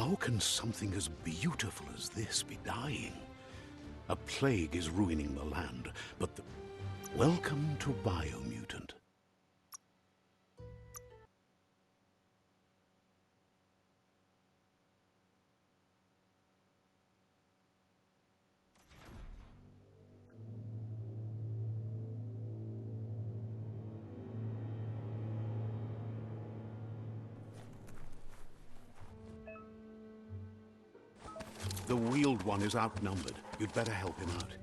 How can something as beautiful as this be dying? A plague is ruining the land, but welcome to Biomutant. The Wheeled One is outnumbered. You'd better help him out.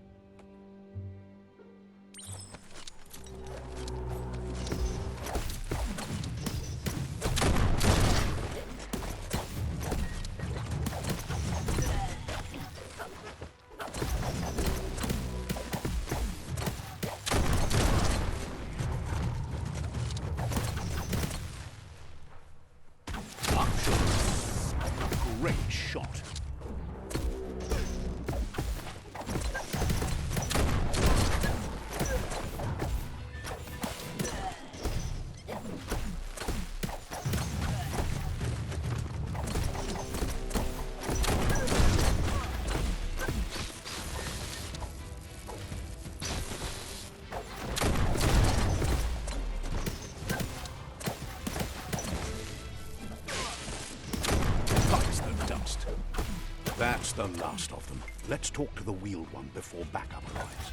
Great shot. That's the last of them. Let's talk to the Wheeled One before backup arrives.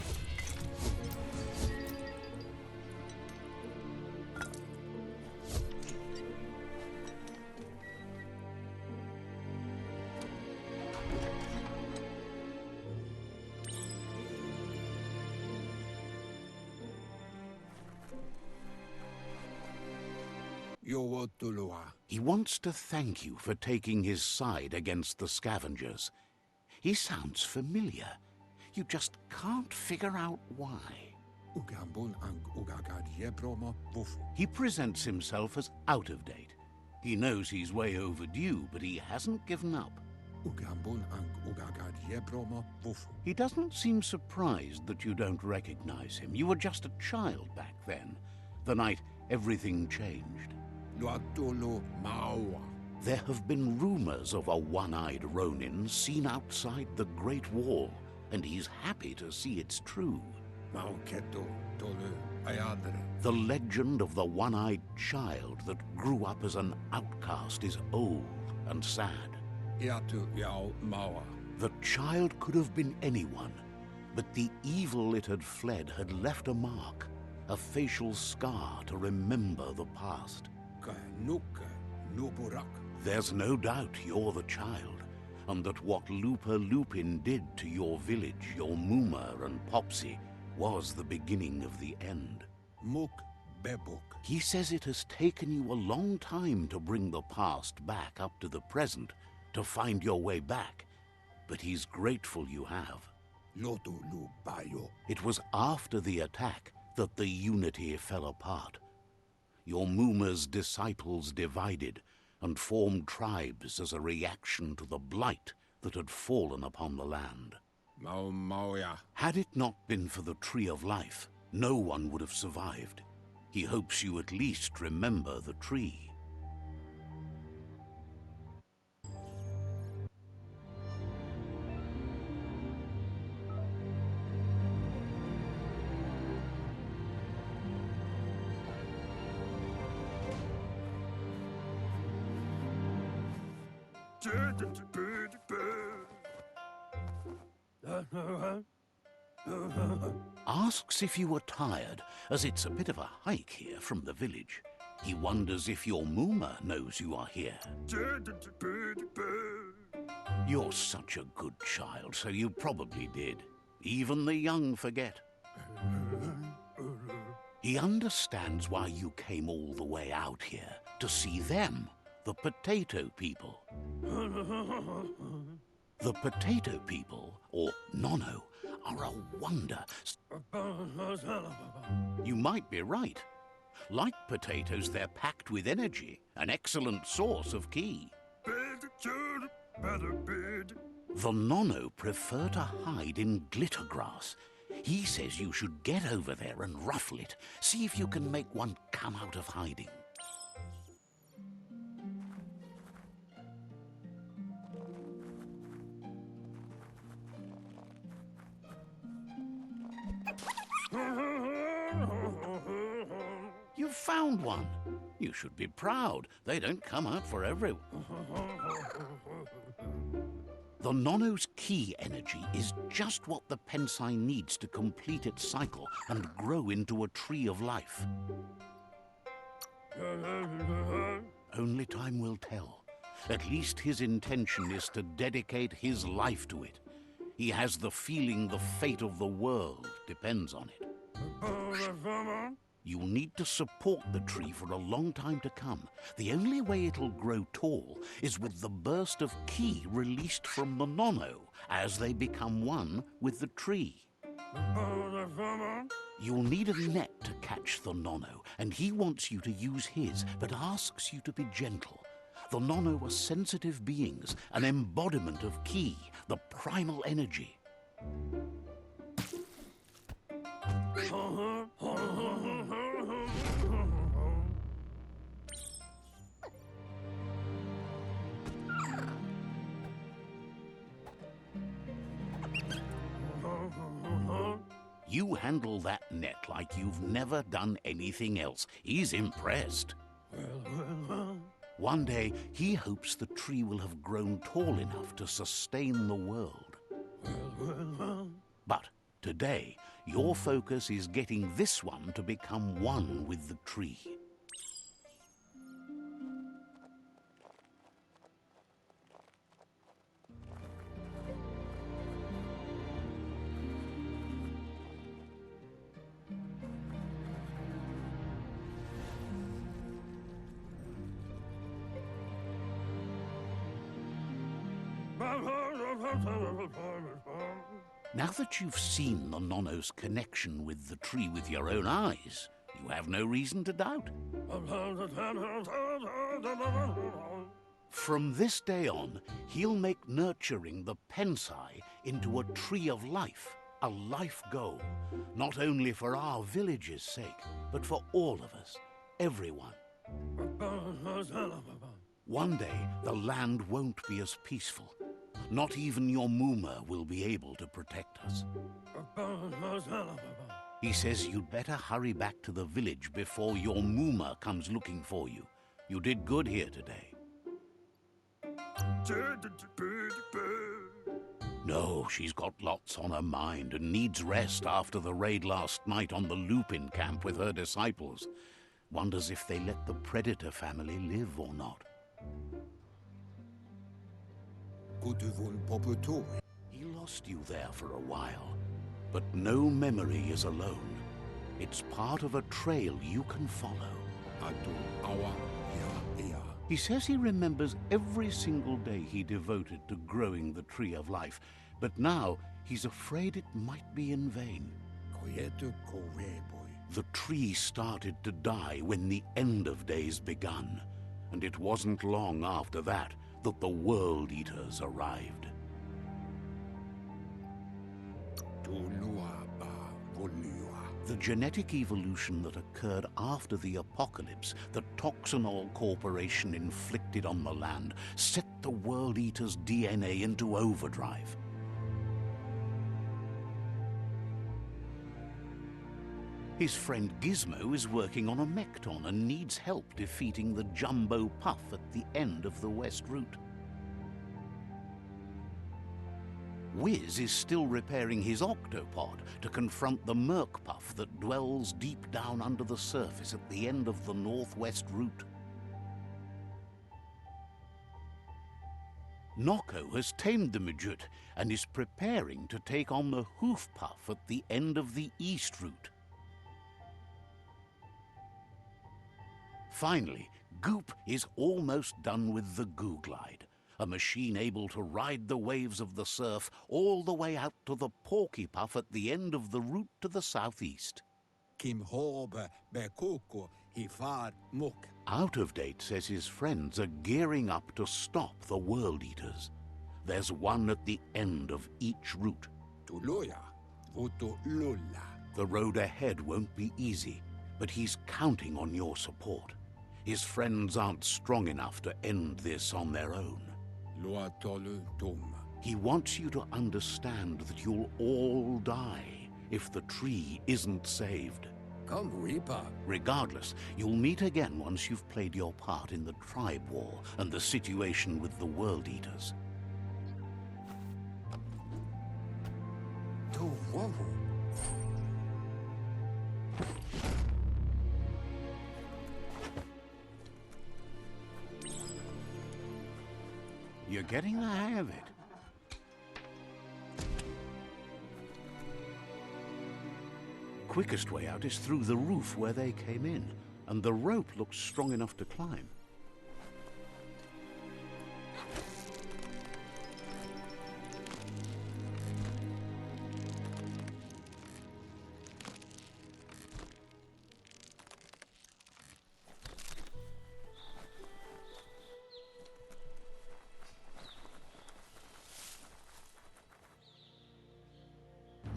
He wants to thank you for taking his side against the scavengers. He sounds familiar. You just can't figure out why. He presents himself as out of date. He knows he's way overdue, but he hasn't given up. He doesn't seem surprised that you don't recognize him. You were just a child back then, the night everything changed. There have been rumors of a one-eyed Ronin seen outside the Great Wall, and he's happy to see it's true. The legend of the one-eyed child that grew up as an outcast is old and sad. The child could have been anyone, but the evil it had fled had left a mark, a facial scar to remember the past. There's no doubt you're the child, and that what Lupa Lupin did to your village, your Muma and Popsy, was the beginning of the end. He says it has taken you a long time to bring the past back up to the present, to find your way back, but he's grateful you have. It was after the attack that the unity fell apart. Your Muma's disciples divided and formed tribes as a reaction to the blight that had fallen upon the land. Had it not been for the Tree of Life, no one would have survived. He hopes you at least remember the tree. Asks if you were tired, as it's a bit of a hike here from the village. He wonders if your Muma knows you are here. You're such a good child, so you probably did. Even the young forget. He understands why you came all the way out here, to see them, the potato people. The potato people, or Nono, are a wonder. You might be right. Like potatoes, they're packed with energy, an excellent source of ki. The Nono prefer to hide in glitter grass. He says you should get over there and ruffle it. See if you can make one come out of hiding. You've found one. You should be proud. They don't come out for everyone. The Nono's key energy is just what the Pensai needs to complete its cycle and grow into a tree of life. Only time will tell. At least his intention is to dedicate his life to it. He has the feeling the fate of the world depends on it. You'll need to support the tree for a long time to come. The only way it'll grow tall is with the burst of ki released from the Nono as they become one with the tree. You'll need a net to catch the Nono, and he wants you to use his, but asks you to be gentle. The Nono are sensitive beings, an embodiment of ki, the primal energy. You handle that net like you've never done anything else. He's impressed. One day, he hopes the tree will have grown tall enough to sustain the world. But today, your focus is getting this one to become one with the tree. Now that you've seen the Nono's connection with the tree with your own eyes, you have no reason to doubt. From this day on, he'll make nurturing the Pensai into a tree of life, a life goal, not only for our village's sake, but for all of us, everyone. One day, the land won't be as peaceful. Not even your Muma will be able to protect us. He says you'd better hurry back to the village before your Muma comes looking for you. You did good here today. No, she's got lots on her mind and needs rest after the raid last night on the Lupin camp with her disciples. Wonders if they let the Predator family live or not. He lost you there for a while, but no memory is alone. It's part of a trail you can follow. He says he remembers every single day he devoted to growing the tree of life, but now he's afraid it might be in vain. The tree started to die when the end of days begun, and it wasn't long after that that the World Eaters arrived. The genetic evolution that occurred after the apocalypse that Toxanol Corporation inflicted on the land set the World Eaters' DNA into overdrive. His friend Gizmo is working on a Mekton and needs help defeating the Jumbo Puff at the end of the West Route. Wiz is still repairing his octopod to confront the Merc Puff that dwells deep down under the surface at the end of the Northwest Route. Noko has tamed the Midget and is preparing to take on the Hoof Puff at the end of the East Route. Finally, Goop is almost done with the Goo Glide, a machine able to ride the waves of the surf all the way out to the Porky Puff at the end of the route to the southeast. Out of Date says his friends are gearing up to stop the World Eaters. There's one at the end of each route. The road ahead won't be easy, but he's counting on your support. His friends aren't strong enough to end this on their own. He wants you to understand that you'll all die if the tree isn't saved. Regardless, you'll meet again once you've played your part in the tribe war and the situation with the World Eaters. You're getting the hang of it. Quickest way out is through the roof where they came in, and the rope looks strong enough to climb.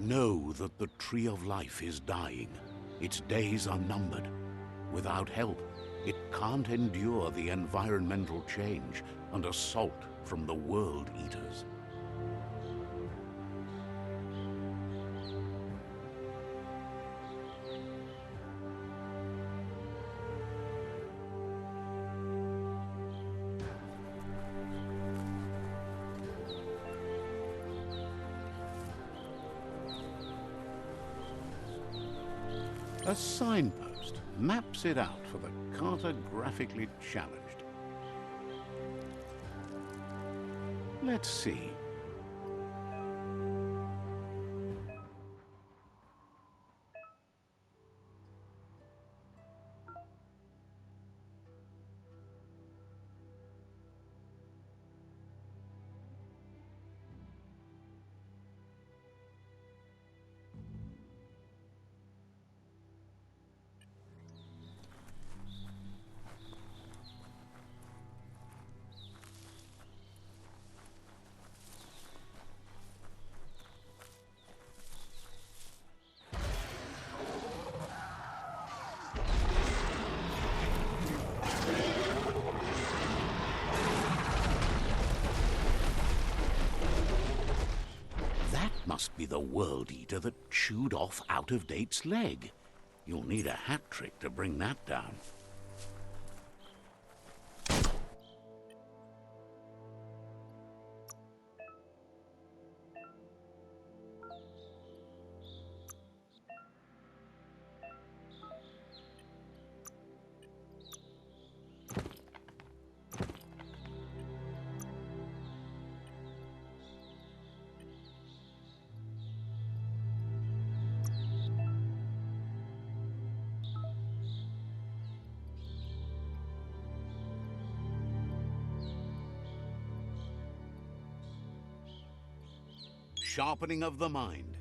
Know that the Tree of Life is dying. Its days are numbered. Without help, it can't endure the environmental change and assault from the World Eaters. A signpost maps it out for the cartographically challenged. Let's see. Must be the World Eater that chewed off Out-of-Date's leg. You'll need a hat trick to bring that down. Sharpening of the mind.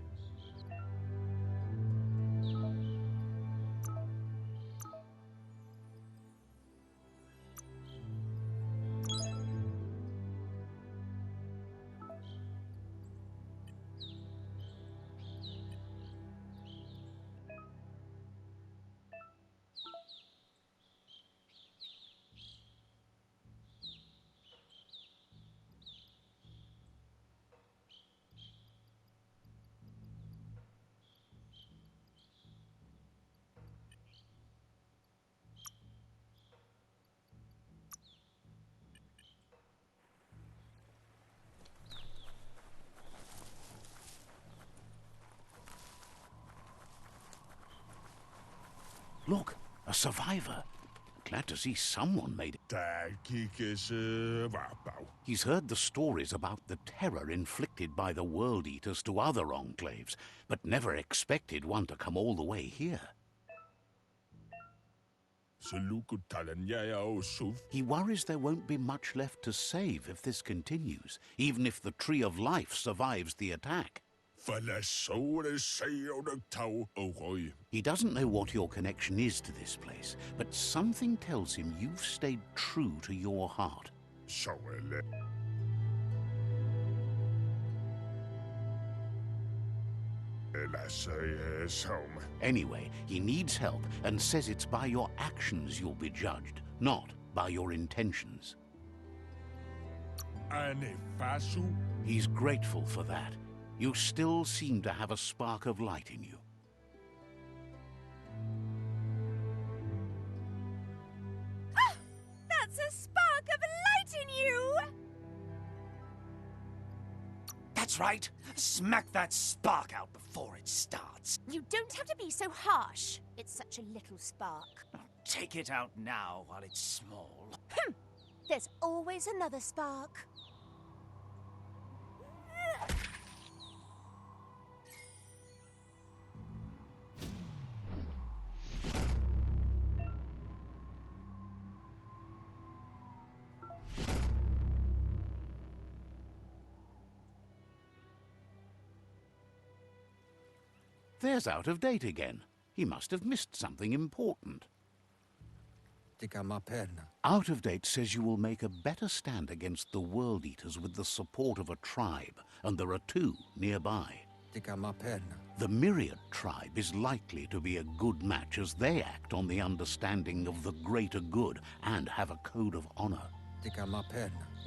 Look, a survivor. Glad to see someone made it. He's heard the stories about the terror inflicted by the World Eaters to other enclaves, but never expected one to come all the way here. He worries there won't be much left to save if this continues, even if the Tree of Life survives the attack. He doesn't know what your connection is to this place, but something tells him you've stayed true to your heart. Anyway, he needs help and says it's by your actions you'll be judged, not by your intentions. He's grateful for that. You still seem to have a spark of light in you. That's right. Smack that spark out before it starts. You don't have to be so harsh. It's such a little spark. Take it out now while it's small. There's always another spark. There's Out of Date again. He must have missed something important. Out of Date says you will make a better stand against the World Eaters with the support of a tribe, and there are 2 nearby. The Myriad tribe is likely to be a good match as they act on the understanding of the greater good and have a code of honor.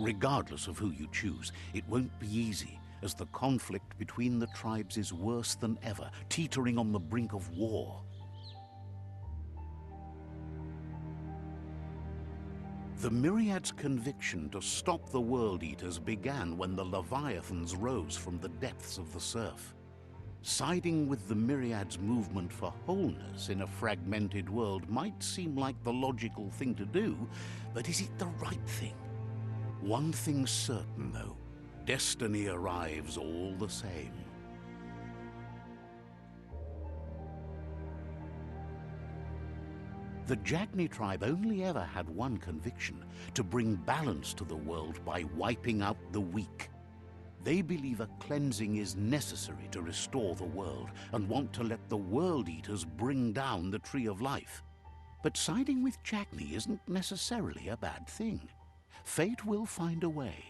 Regardless of who you choose, it won't be easy, as the conflict between the tribes is worse than ever, teetering on the brink of war. The Myriad's conviction to stop the World Eaters began when the Leviathans rose from the depths of the surf. Siding with the Myriad's movement for wholeness in a fragmented world might seem like the logical thing to do, but is it the right thing? One thing's certain, though. Destiny arrives all the same. The Jagni tribe only ever had one conviction: to bring balance to the world by wiping out the weak. They believe a cleansing is necessary to restore the world and want to let the World Eaters bring down the Tree of Life. But siding with Jagni isn't necessarily a bad thing. Fate will find a way.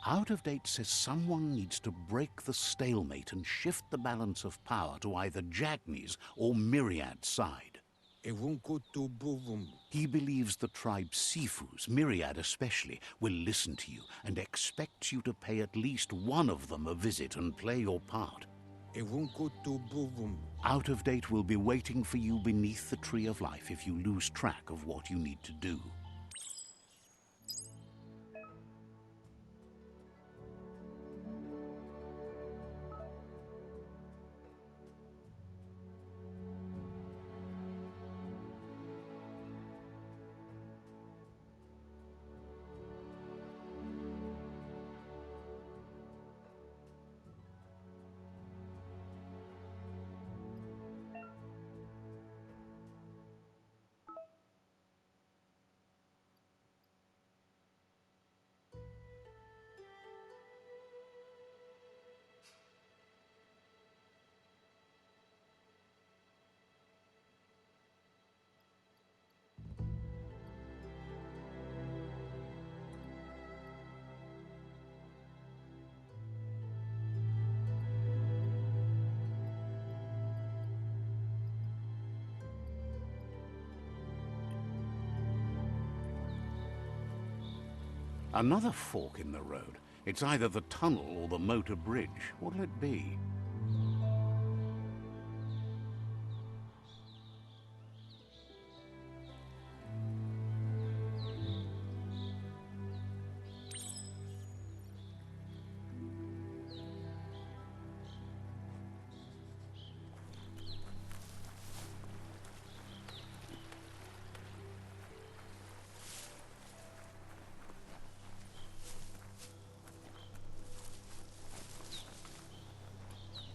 Out of Date says someone needs to break the stalemate and shift the balance of power to either Jagni's or Myriad's side. He believes the tribe Sifus, Myriad especially, will listen to you and expects you to pay at least one of them a visit and play your part. Out of Date will be waiting for you beneath the Tree of Life if you lose track of what you need to do. Another fork in the road. It's either the tunnel or the motor bridge. What'll it be?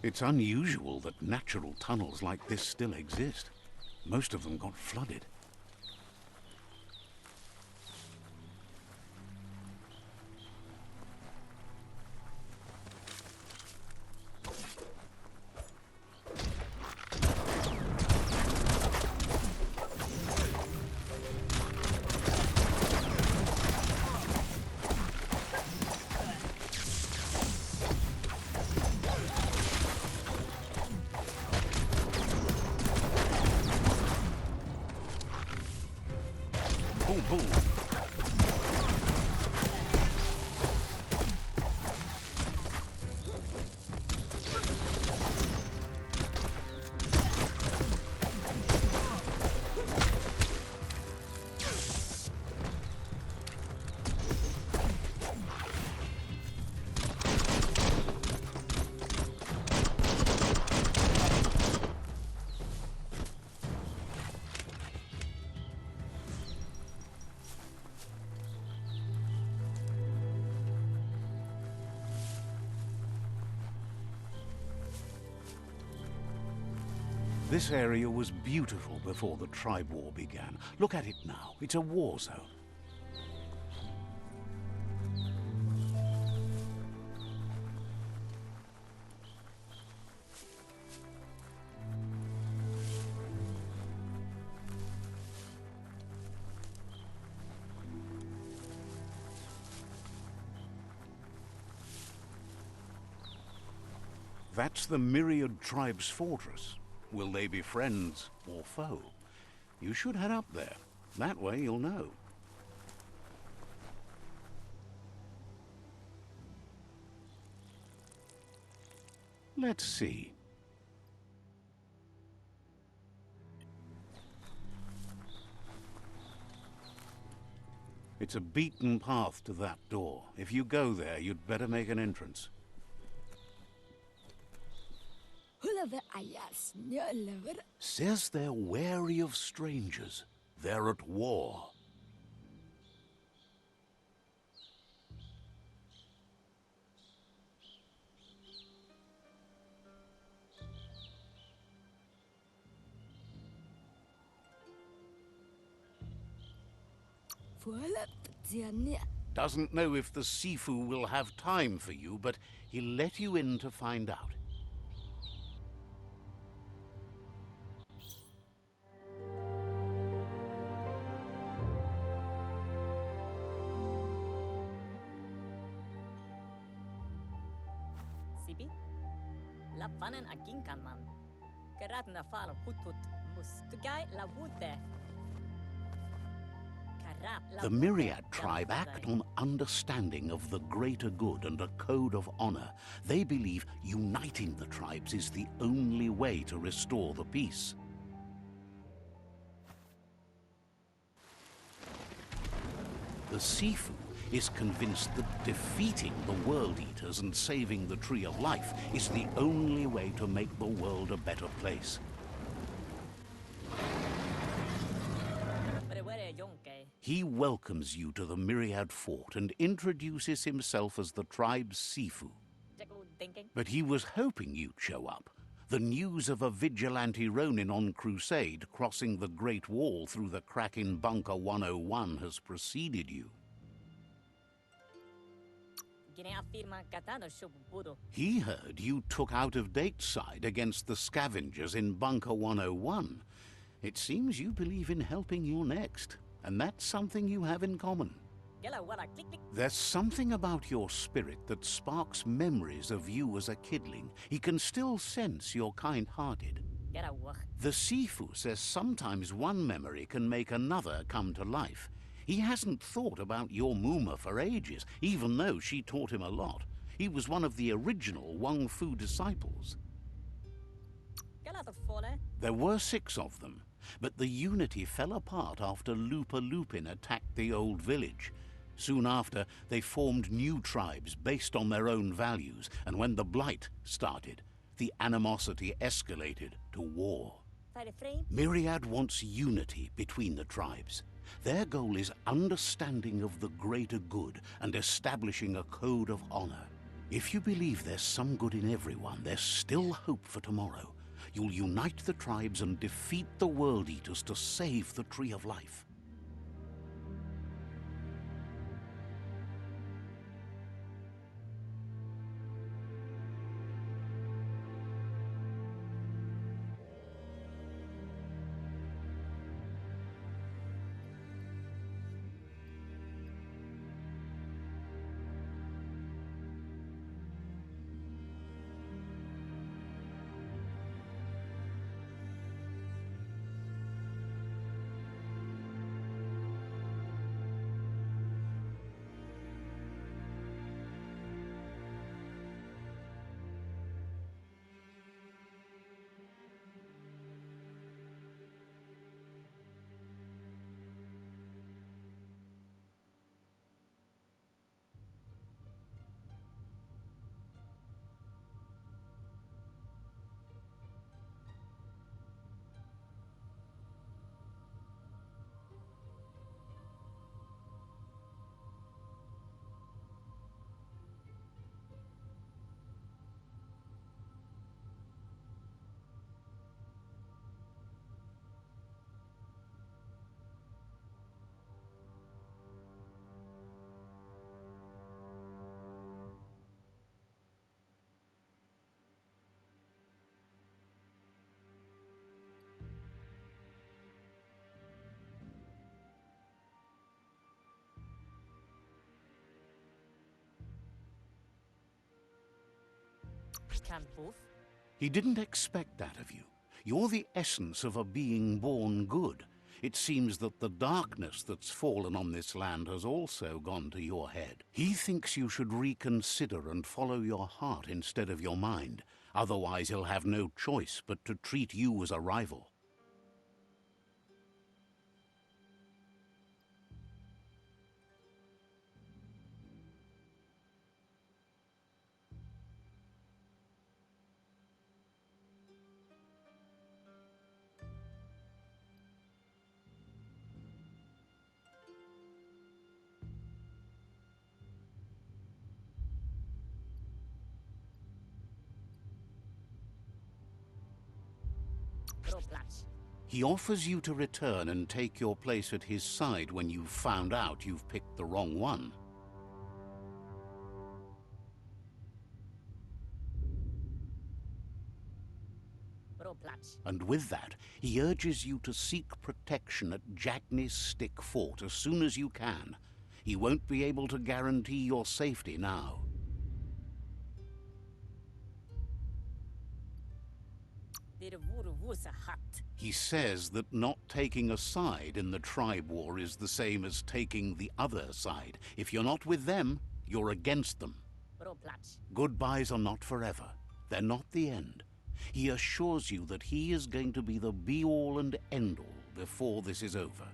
It's unusual that natural tunnels like this still exist. Most of them got flooded. Boom, boom. This area was beautiful before the tribe war began. Look at it now. It's a war zone. That's the Myriad Tribe's fortress. Will they be friends or foe? You should head up there. That way you'll know. Let's see. It's a beaten path to that door. If you go there, you'd better make an entrance. Says they're wary of strangers. They're at war. Doesn't know if the Sifu will have time for you, but he'll let you in to find out. Sipi? Lapanan aginkan man. Karat na falo putut mustugay la wute. The Myriad tribe act on understanding of the greater good and a code of honor. They believe uniting the tribes is the only way to restore the peace. The Sifu is convinced that defeating the World Eaters and saving the Tree of Life is the only way to make the world a better place. He welcomes you to the Myriad Fort and introduces himself as the tribe's Sifu. But he was hoping you'd show up. The news of a vigilante Ronin on crusade crossing the Great Wall through the crack in Bunker 101 has preceded you. He heard you took out-of-date side against the scavengers in Bunker 101. It seems you believe in helping your next, and that's something you have in common. There's something about your spirit that sparks memories of you as a kidling. He can still sense you're kind-hearted. The Sifu says sometimes one memory can make another come to life. He hasn't thought about your Muma for ages, even though she taught him a lot. He was one of the original Wang Fu disciples. There were 6 of them, but the unity fell apart after Lupa Lupin attacked the old village. Soon after, they formed new tribes based on their own values, and when the Blight started, the animosity escalated to war. Myriad wants unity between the tribes. Their goal is understanding of the greater good and establishing a code of honor. If you believe there's some good in everyone, there's still hope for tomorrow. You'll unite the tribes and defeat the World Eaters to save the Tree of Life. Can both? He didn't expect that of you. You're the essence of a being born good. It seems that the darkness that's fallen on this land has also gone to your head. He thinks you should reconsider and follow your heart instead of your mind. Otherwise he'll have no choice but to treat you as a rival. Proplats. He offers you to return and take your place at his side when you've found out you've picked the wrong one. Proplats. And with that, he urges you to seek protection at Jagni's Stick Fort as soon as you can. He won't be able to guarantee your safety now. Der vore wusa hat. He says that not taking a side in the tribe war is the same as taking the other side. If you're not with them, you're against them. Proplats. Goodbyes are not forever. They're not the end. He assures you that he is going to be the be-all and end-all before this is over.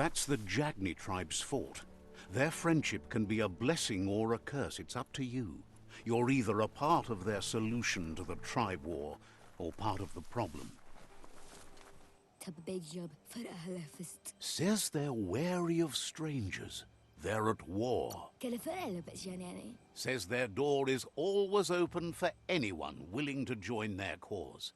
That's the Jagni tribe's fort. Their friendship can be a blessing or a curse. It's up to you. You're either a part of their solution to the tribe war, or part of the problem. Says they're wary of strangers. They're at war. Says their door is always open for anyone willing to join their cause.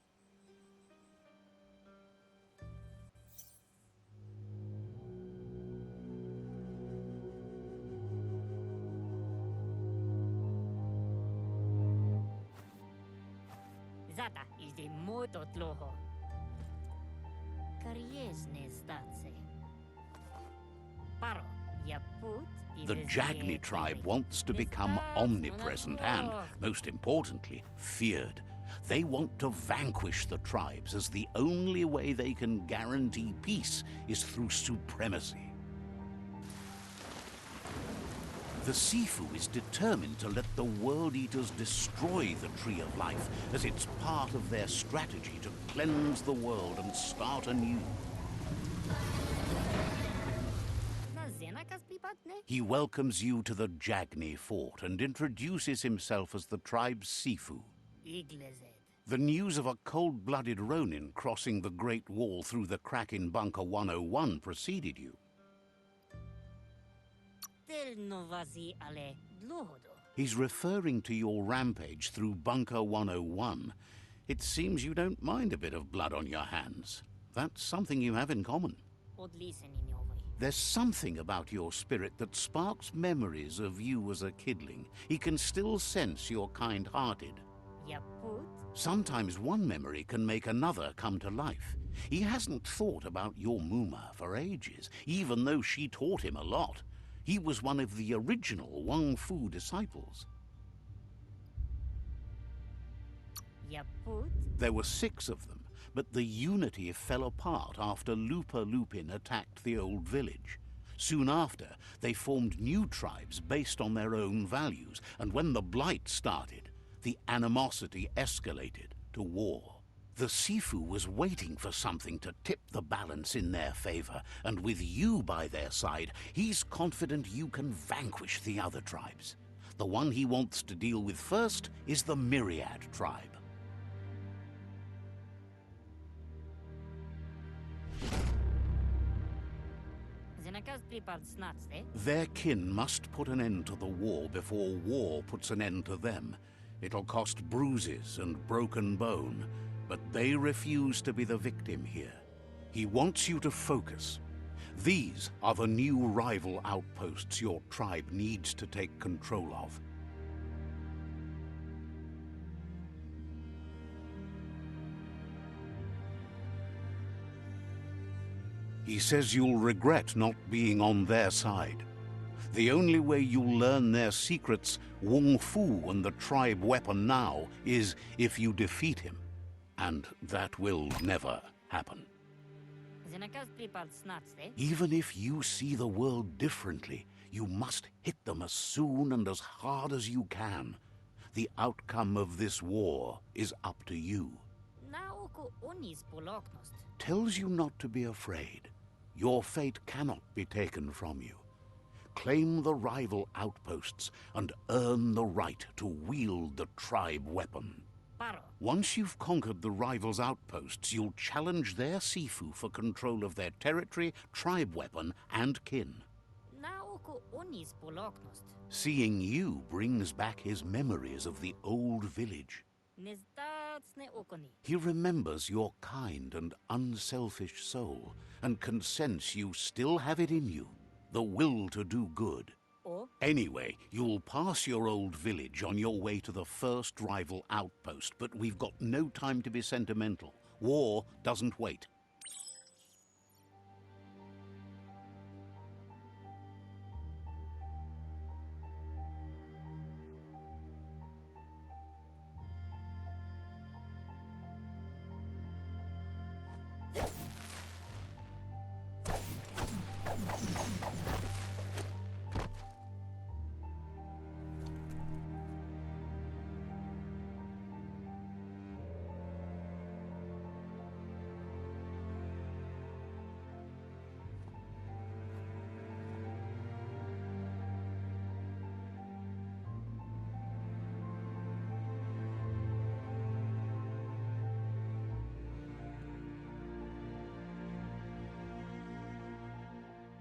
Tata is the moto tloho. Kariesne statse. Paro, ya put The Jagni tribe wants to become omnipresent and, most importantly, feared. They want to vanquish the tribes, as the only way they can guarantee peace is through supremacy. The Sifu is determined to let the World Eaters destroy the Tree of Life, as it's part of their strategy to cleanse the world and start anew. He welcomes you to the Jagni fort and introduces himself as the tribe's Sifu. The news of a cold-blooded Ronin crossing the Great Wall through the crack in Bunker 101 preceded you. He's referring to your rampage through Bunker 101. It seems you don't mind a bit of blood on your hands. That's something you have in common. There's something about your spirit that sparks memories of you as a kidling. He can still sense you're kind-hearted. Sometimes one memory can make another come to life. He hasn't thought about your Muma for ages, even though she taught him a lot. He was one of the original Wang Fu disciples. There were 6 of them, but the unity fell apart after Lupa Lupin attacked the old village. Soon after, they formed new tribes based on their own values, and when the Blight started, the animosity escalated to war. The Sifu was waiting for something to tip the balance in their favor, and with you by their side, he's confident you can vanquish the other tribes. The one he wants to deal with first is the Myriad tribe. Their kin must put an end to the war before war puts an end to them. It'll cost bruises and broken bone, but they refuse to be the victim here. He wants you to focus. These are the new rival outposts your tribe needs to take control of. He says you'll regret not being on their side. The only way you'll learn their secrets, Wung Fu and the tribe weapon now, is if you defeat him. And that will never happen. Even if you see the world differently, you must hit them as soon and as hard as you can. The outcome of this war is up to you. Tells you not to be afraid. Your fate cannot be taken from you. Claim the rival outposts and earn the right to wield the tribe weapon. Once you've conquered the rivals' outposts, you'll challenge their Sifu for control of their territory, tribe weapon, and kin. Seeing you brings back his memories of the old village. He remembers your kind and unselfish soul, and can sense you still have it in you, the will to do good. Anyway, you'll pass your old village on your way to the first rival outpost, but we've got no time to be sentimental. War doesn't wait.